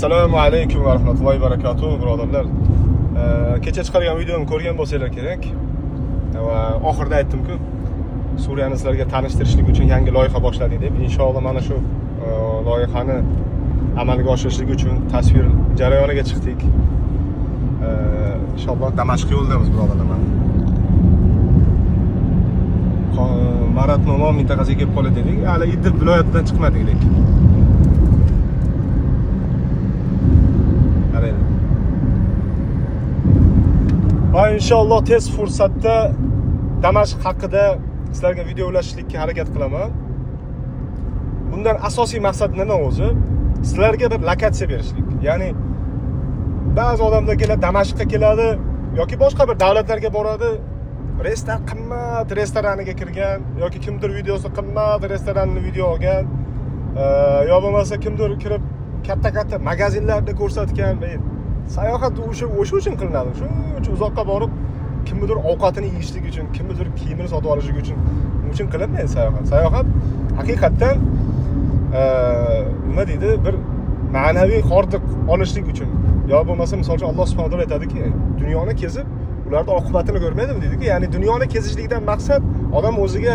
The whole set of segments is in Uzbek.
Assalomu alaykum va rahmatullohi va barakatuh, birodarlar. Kecha chiqargan videomni ko'rgan bo'lsanglar kerak. Va oxirida aytdim-ku, Suriyani sizlarga tanishtirishlik uchun yangi loyiha boshladik deb. Inshaalloh mana shu loyihani amalga oshirishlik uchun tasvir jarayoniga chiqdik. Inshaalloh Damashq yo'lidamiz, birodarlar. Marat Nomon mintaqasiga kelib qoldik dedik. Hali Idlib viloyatidan chiqmadik lekin. Va inshaalloh tez fursatda Damashq haqida sizlarga video ulashishlikka harakat qilaman. Bundan asosiy maqsad nima o'zi? Sizlarga bir lokatsiya berishlik. Ya'ni ba'zi odamlar keladi, Damashqqa keladi yoki boshqa bir davlatlarga boradi. Restoran qimmat restoraniga kirgan yoki kimdir videosi qimmat restoranni video olgan, yo bo'lmasa kimdir kirib katta magazinlarda ko'rsatgan. Sayohat o'sha uchun qilinadi. Shuning uzoqqa borib kimdir ovqatini yeyishlik uchun, kimdir kiyimini sotib olishlik uchun qilinmaydi sayohat. Sayohat haqiqatan nima deydi, bir ma'naviy hordiq olishlik uchun. Yo bo'lmasa misol uchun Alloh subhanahu va taolo aytadiki, dunyoni kezib ularda oqibatini ko'rmaydimi deydi-ku. Ya'ni dunyoni kezishlikdan maqsad odam o'ziga,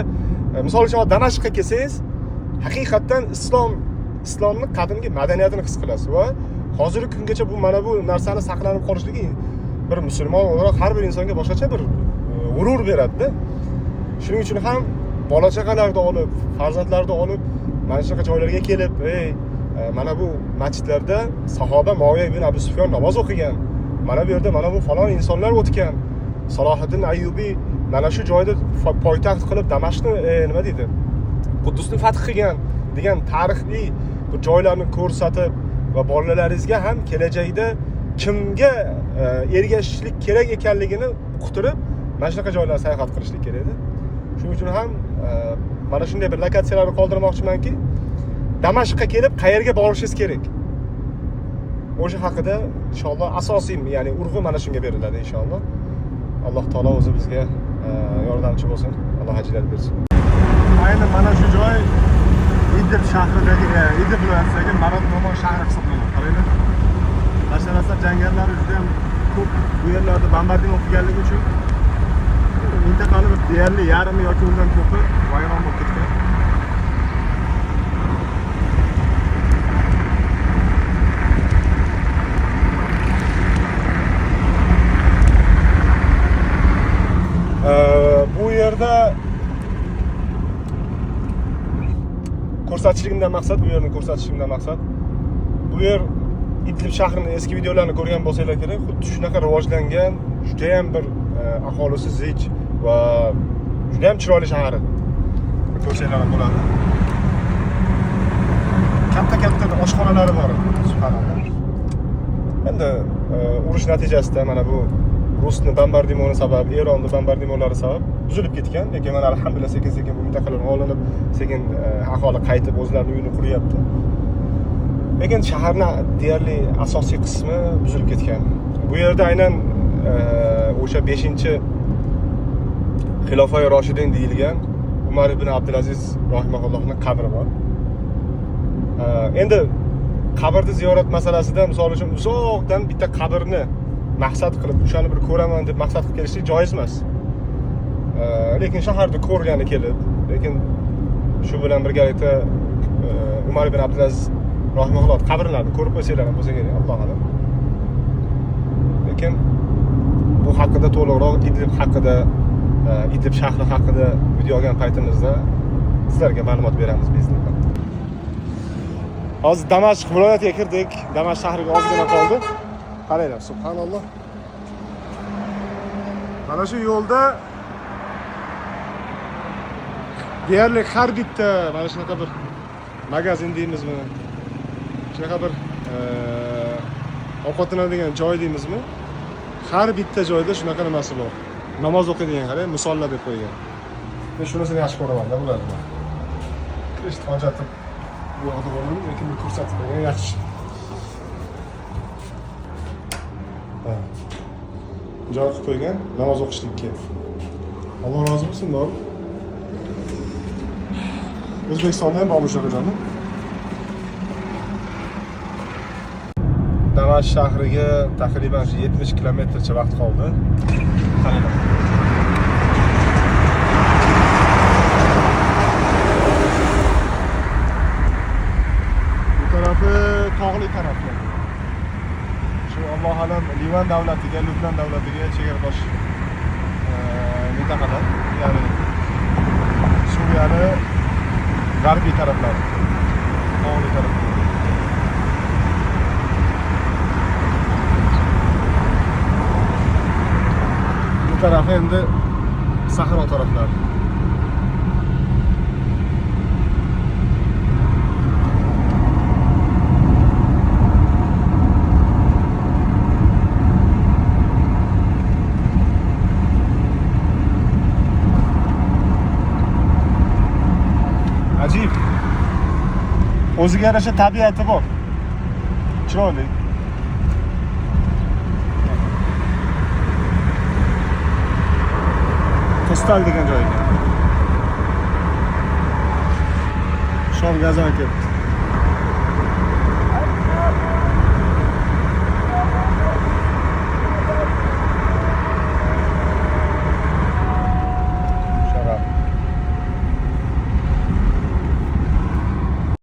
misol uchun Damashqqa kelsangiz, haqiqatan islomning qadimgi madaniyatini his qilasiz va hozirgi kungacha bu mana bu narsani saqlanib qolishligi bir musulmon olarak har bir insonga boshqacha bir g'urur beradi-da. Shuning uchun ham bola chaqalarni olib, farzandlarni olib mana shunaqa joylarga kelib, mana bu masjidlarda sahoba Muaviya ibn Abi Sufyon namoz o'qigan. Mana bu yerda mana bu falon insonlar o'tgan. Salohiddin Ayyubiy mana shu joyda poytaxt qilib Damashqni nima deydi? Quddusni fath qilgan degan tarixiy bu joylarni ko'rsatib va bolalaringizga ham kelajakda kimga ergashishlik kerak ekanligini uqtirib mana shunaqa joylarga sayohat qilishlik kerak edi. Shuning uchun ham mana shunday bir lokatsiyalarni qoldirmoqchimanki, Damashqqa kelib qayerga borishingiz kerak. O'sha haqida inshaalloh asosiy, ya'ni urg'u mana shunga beriladi inshaalloh. Alloh taolo o'zi bizga yordamchi bo'lsin. Alloh ajrlar bersin. Aynan mana shu joy Idlib shahridagi, Idlib viloyatidagi Marat Nomon shahri hisoblanadi. Qaranglar. Basharaslar jangarilar juda ham ko'p bu yerlarda bombardimon qilganligi uchun mintaqani deyarli yarmi yoki undan ko'pi vayron bo'lib ketgan. Bu yerda ko'rsatishligimdan maqsad, bu yerni ko'rsatishligimdan maqsad, bu yer Idlib shahrining eski videolarini ko'rgan bo'lsanglar kerak, xuddi shunaqa rivojlangan, juda ham bir aholisi zich va juda ham chiroyli shahar. Ko'rsanglar ham bo'ladi. Katta oshxonalari bor, subhanalloh. Endi urush natijasida mana bu Rusni bombardimoni sabab, Eronning bombardimonlari sabab buzilib ketgan, lekin mana alhamdulillah sekin bu mintaqalar olinib, sekin aholi qaytib o'zlarining uyini quryapti. Lekin shaharning deyarli asosiy qismi buzilib ketgan. Bu yerda aynan o'sha 5-Xilofai Roshidin deyilgan Umar ibn Abdulaziz rahimahullohning qabri bor. Endi qabrni ziyorat masalasida misol uchun uzoqdan bitta qabrni maqsad qilib, o'shani bir ko'raman deb maqsad qilib kelishlik joiz emas. Lekin shaharni ko'rgani kelib, lekin shu bilan birgalikda Umar ibn Abdulaziz rahimahulloh qabrlarini ko'rib qo'ysanglar ham bo'lsa kerak, Alloh alam. Lekin bu haqida to'liqroq Idlib haqida, Idlib shahri haqida video olgan paytimizda sizlarga ma'lumot beramiz bizninglar. Hozir Damashq viloyatiga kirdik. Damashq shahriga ozgina qoldi. Qaranglar, subhanalloh. Mana shu yo'lda deyarli har bitta mana shunaqa bir magazin deymizmi, shunaqa bir ovqatlanadigan joy deymizmi, har bitta joyda shunaqa nimasi bor. Namoz o'qiydigan, qarang, musolla deb qo'ygan. Men shunisini yaxshi ko'raman-da bularni. Hech hojatim yo'q deb o'ylayman, lekin bu ko'rsatib qo'ygan yaxshi. Joy qilib qo'ygan namoz o'qishlikka. Alloh rozi bo'lsin, bor. O'zbekistonda ham bor shunaqa joylar. Damashq shahriga taqriban 70 kilometrcha vaqt qoldi. Bu tarafi tog'li tarafi. Shu Alloh alam Livan davlatiga, Lubnan davlatiga chegaradosh mintaqalar, ya'ni Suriyani g'arbiy taraflari, tog'li taraflari. Bu tarafi endi sahro taraflari. Ajib. O'ziga yarasha tabiati bor. Chiroyli. Postal degan joyga. Shom Gazan ketdi.